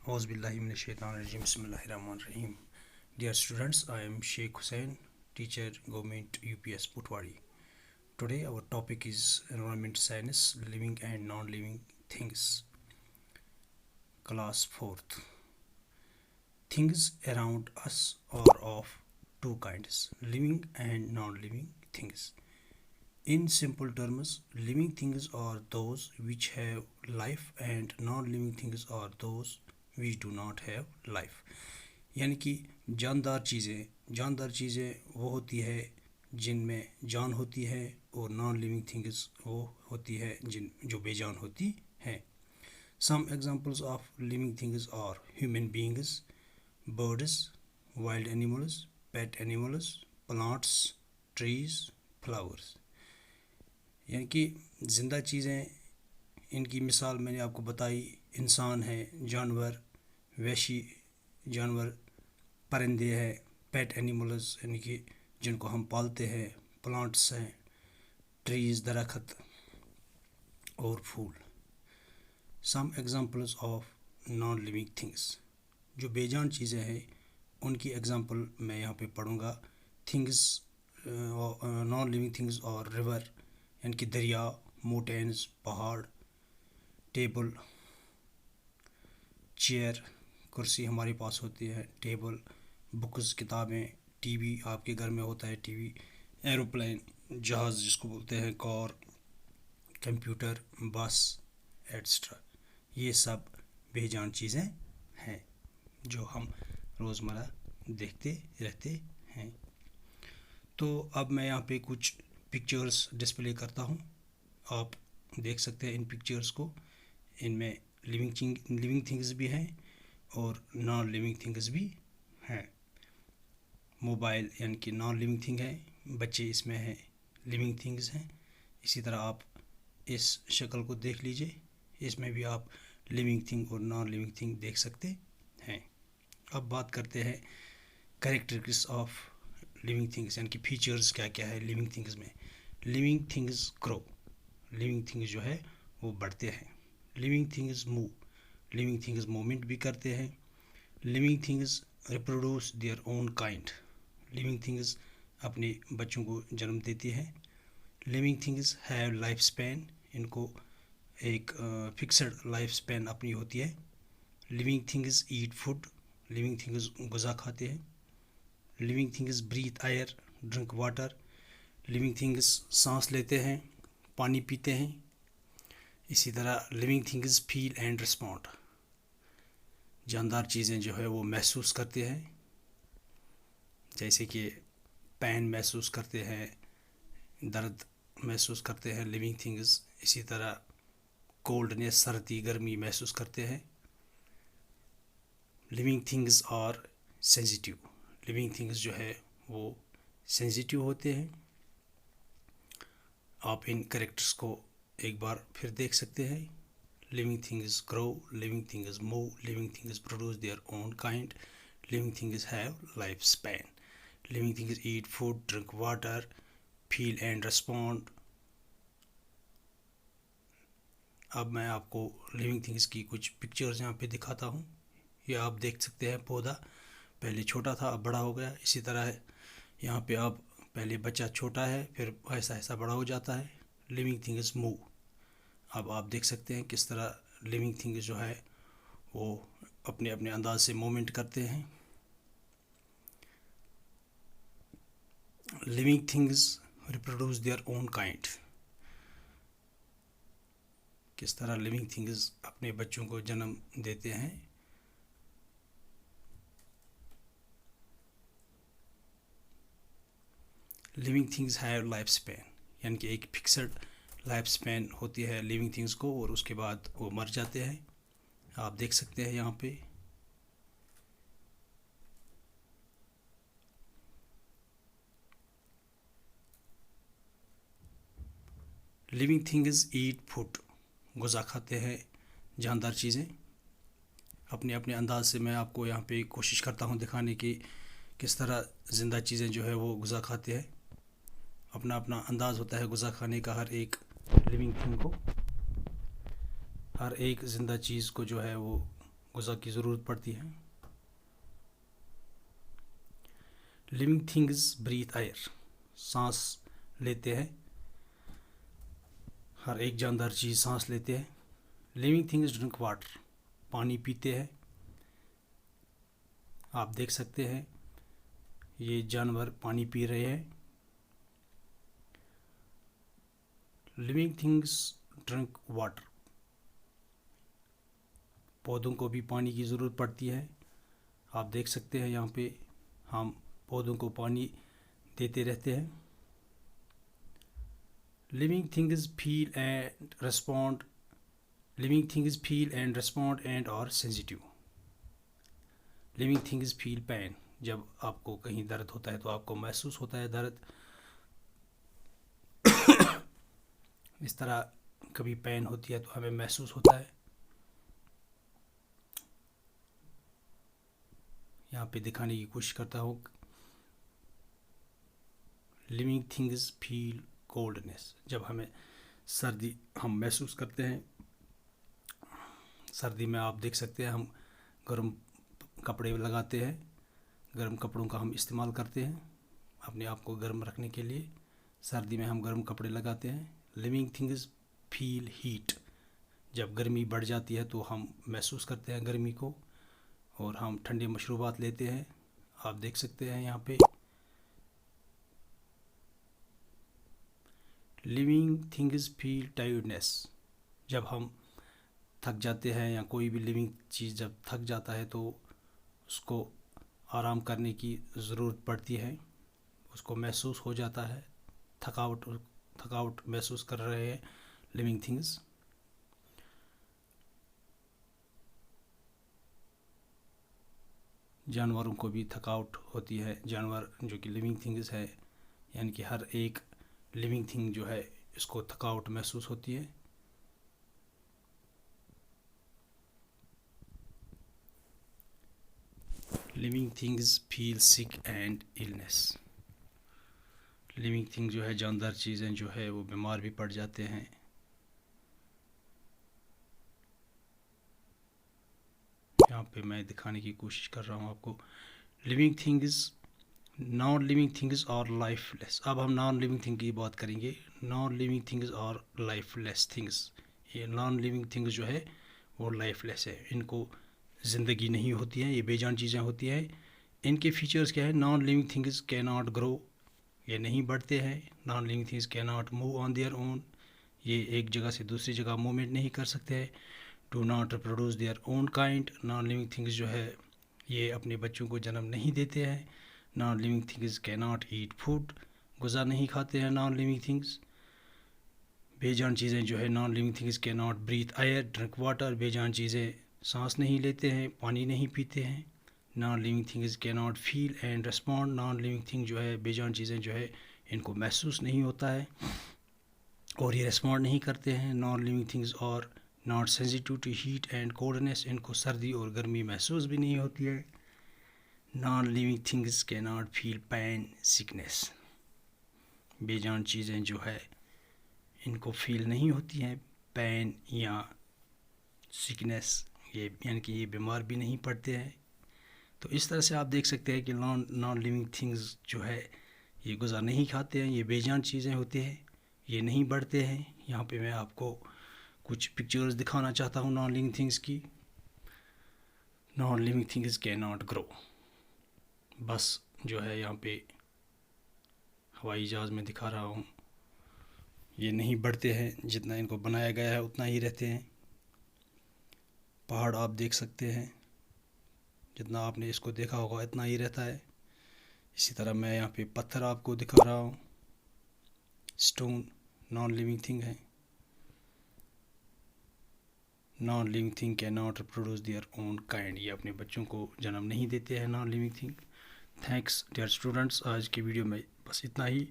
Auzubillahiminash-shaytanir-rajim. Bismillahir-rahmanir-rahim. Dear students, I am Sheikh Hussain, teacher, Government UPS Putwari. Today our topic is environment science, living and non-living things. Class 4th. Things around us are of two kinds, living and non-living things. In simple terms, living things are those which have life and non-living things are those which do not have life. यानी कि जानदार चीज़ें वो होती है जिनमें जान होती है और नॉन लिविंग थिंग्स वो होती है जो बेजान होती हैं. Some examples of living things are human beings, birds, wild animals, pet animals, plants, trees, flowers. यानी कि ज़िंदा चीज़ें, इनकी मिसाल मैंने आपको बताई. इंसान है, जानवर, वैशी जानवर, परिंदे हैं, पेट एनिमल्स यानी कि जिनको हम पालते हैं, प्लांट्स हैं, ट्रीज़ दरख्त और फूल. Some examples of non living things, जो बेजान चीज़ें हैं उनकी एग्जांपल मैं यहाँ पे पढ़ूँगा. थिंग्स नॉन लिविंग थिंग्स और रिवर यानी कि दरिया, माउंटेन्स पहाड़, टेबल, चेयर कुर्सी हमारे पास होती है, टेबल, बुक्स किताबें, टीवी आपके घर में होता है, टीवी, एरोप्लेन जहाज़ जिसको बोलते हैं, कार, कंप्यूटर, बस एट्सट्रा. ये सब बेजान चीज़ें हैं जो हम रोज़मर्रा देखते रहते हैं. तो अब मैं यहाँ पे कुछ पिक्चर्स डिस्प्ले करता हूँ. आप देख सकते हैं इन पिक्चर्स को. इनमें लिविंग थिंग्स भी हैं और नॉन लिविंग थिंग्स भी हैं. मोबाइल यानी कि नॉन लिविंग थिंग है, बच्चे इसमें हैं, लिविंग थिंग्स हैं. इसी तरह आप इस शक्ल को देख लीजिए, इसमें भी आप लिविंग थिंग और नॉन लिविंग थिंग देख सकते हैं. अब बात करते हैं कैरेक्टरिस्टिक्स ऑफ लिविंग थिंग्स यानी कि फीचर्स क्या क्या है लिविंग थिंग्स में. Living things grow, living things जो है वो बढ़ते हैं. Living things move, living things movement भी करते हैं. Living things reproduce their own kind, living things अपने बच्चों को जन्म देती हैं. Living things have life span, इनको एक फिक्सड लाइफ स्पैन अपनी होती है. Living things eat food, living things ग़िज़ा खाते हैं. Living things breathe air, drink water, living things सांस लेते हैं, पानी पीते हैं. इसी तरह living things feel and respond, जानदार चीज़ें जो है वो महसूस करते हैं, जैसे कि पेन महसूस करते हैं, दर्द महसूस करते हैं लिविंग थिंग्स. इसी तरह कोल्डनेस, सर्दी गर्मी महसूस करते हैं. लिविंग थिंग्स और सेंसिटिव, लिविंग थिंग्स जो है वो सेंसिटिव होते हैं. आप इन कैरेक्टर्स को एक बार फिर देख सकते हैं. Living things grow, living things move, living things produce their own kind, living things have life span, living things eat food, drink water, feel and respond. अब मैं आपको लिविंग थिंग्स की कुछ पिक्चर्स यहाँ पे दिखाता हूँ. ये आप देख सकते हैं, पौधा पहले छोटा था अब बड़ा हो गया. इसी तरह है यहाँ पे, आप पहले बच्चा छोटा है फिर ऐसा ऐसा बड़ा हो जाता है. लिविंग थिंग्स मूव, अब आप देख सकते हैं किस तरह लिविंग थिंग्स जो है वो अपने अपने अंदाज से मूवमेंट करते हैं. Living things reproduce their own kind, किस तरह लिविंग थिंग्स अपने बच्चों को जन्म देते हैं. Living things have life span, यानी कि एक फिक्सड लाइफ स्पैन होती है लिविंग थिंग्स को और उसके बाद वो मर जाते हैं. आप देख सकते हैं यहाँ पे. लिविंग थिंग्स ईट फूड, ग़िज़ा खाते हैं, जानदार चीज़ें अपने अपने अंदाज से. मैं आपको यहाँ पे कोशिश करता हूँ दिखाने की किस तरह ज़िंदा चीज़ें जो है वो ग़िज़ा खाते हैं. अपना अपना अंदाज़ होता है ग़िज़ा खाने का. हर एक लिविंग थिंग को, हर एक ज़िंदा चीज़ को जो है वो ग़िज़ा की ज़रूरत पड़ती है। लिविंग थिंग्स ब्रीथ एयर, सांस लेते हैं, हर एक जानदार चीज़ सांस लेते हैं। लिविंग थिंग्स ड्रिंक वाटर, पानी पीते हैं। आप देख सकते हैं ये जानवर पानी पी रहे हैं। लिविंग थिंग्स ड्रिंक वाटर, पौधों को भी पानी की ज़रूरत पड़ती है। आप देख सकते हैं यहाँ पे हम पौधों को पानी देते रहते हैं। Living things feel and respond, living things feel and respond and are sensitive. Living things feel pain, जब आपको कहीं दर्द होता है तो आपको महसूस होता है दर्द। इस तरह कभी पेन होती है तो हमें महसूस होता है। यहाँ पे दिखाने की कोशिश करता हूँ। लिविंग थिंग्स फील कोल्डनेस, जब हमें सर्दी हम महसूस करते हैं। सर्दी में आप देख सकते हैं हम गर्म कपड़े लगाते हैं, गर्म कपड़ों का हम इस्तेमाल करते हैं अपने आप को गर्म रखने के लिए। सर्दी में हम गर्म कपड़े लगाते हैं। लिविंग थिंग्स फील हीट, जब गर्मी बढ़ जाती है तो हम महसूस करते हैं गर्मी को और हम ठंडे मशरूबात लेते हैं। आप देख सकते हैं यहाँ पे। लिविंग थिंग्स फील टायर्डनेस, जब हम थक जाते हैं या कोई भी लिविंग चीज़ जब थक जाता है तो उसको आराम करने की ज़रूरत पड़ती है, उसको महसूस हो जाता है, थकावट महसूस कर रहे हैं लिविंग थिंग्स। जानवरों को भी थकावट होती है। जानवर जो कि लिविंग थिंग्स है, यानी कि हर एक लिविंग थिंग जो है इसको थकावट महसूस होती है। Living things feel sick and illness, living thing जो है जानदार चीज़ें जो है वो बीमार भी पड़ जाते हैं। यहाँ पे मैं दिखाने की कोशिश कर रहा हूँ आपको। Living things, non living things और लाइफलेस। अब हम नॉन लिविंग थिंग की बात करेंगे। नॉन लिविंग थिंग्स और लाइफलेस थिंग्स, ये नॉन लिविंग थिंग्स जो है वो लाइफलेस है, इनको ज़िंदगी नहीं होती है, ये बेजान चीज़ें होती हैं। इनके फीचर्स क्या है? Non living things can not grow, ये नहीं बढ़ते हैं। Non living things can not move on their own, ये एक जगह से दूसरी जगह मूवमेंट नहीं कर सकते हैं। Do not reproduce their own kind, non living things जो है ये अपने बच्चों को जन्म नहीं देते हैं। Non living things can not eat food, ग़िज़ा नहीं खाते हैं नॉन लिविंग थिंग्स। बेजान चीज़ें जो है non living things can not breathe air drink water, बेजान चीज़ें सांस नहीं लेते हैं, पानी नहीं पीते हैं। Non living things can not feel and respond, non living thing जो है बेजान चीज़ें जो है इनको महसूस नहीं होता है और ये रिस्पॉन्ड नहीं करते हैं। Non living things are not sensitive to heat and coldness, इनको सर्दी और गर्मी महसूस भी नहीं होती है। Non living things can not feel pain sickness, बेजान चीज़ें जो है इनको फील नहीं होती हैं पेन या सिकनेस, ये यानी कि ये बीमार भी नहीं पड़ते हैं। तो इस तरह से आप देख सकते हैं कि नॉन लिविंग थिंग्स जो है ये ग़िज़ा नहीं खाते हैं, ये बेजान चीज़ें होती हैं, ये नहीं बढ़ते हैं। यहाँ पे मैं आपको कुछ पिक्चर्स दिखाना चाहता हूँ नॉन लिविंग थिंग्स की। Non living things can not grow, बस जो है यहाँ पे हवाई जहाज़ में दिखा रहा हूँ, ये नहीं बढ़ते हैं, जितना इनको बनाया गया है उतना ही रहते हैं। पहाड़ आप देख सकते हैं, जितना आपने इसको देखा होगा इतना ही रहता है। इसी तरह मैं यहाँ पे पत्थर आपको दिखा रहा हूँ, स्टोन नॉन लिविंग थिंग है। Non living thing can not reproduce their own kind, ये अपने बच्चों को जन्म नहीं देते हैं non living thing. Thanks dear students, आज की वीडियो में बस इतना ही।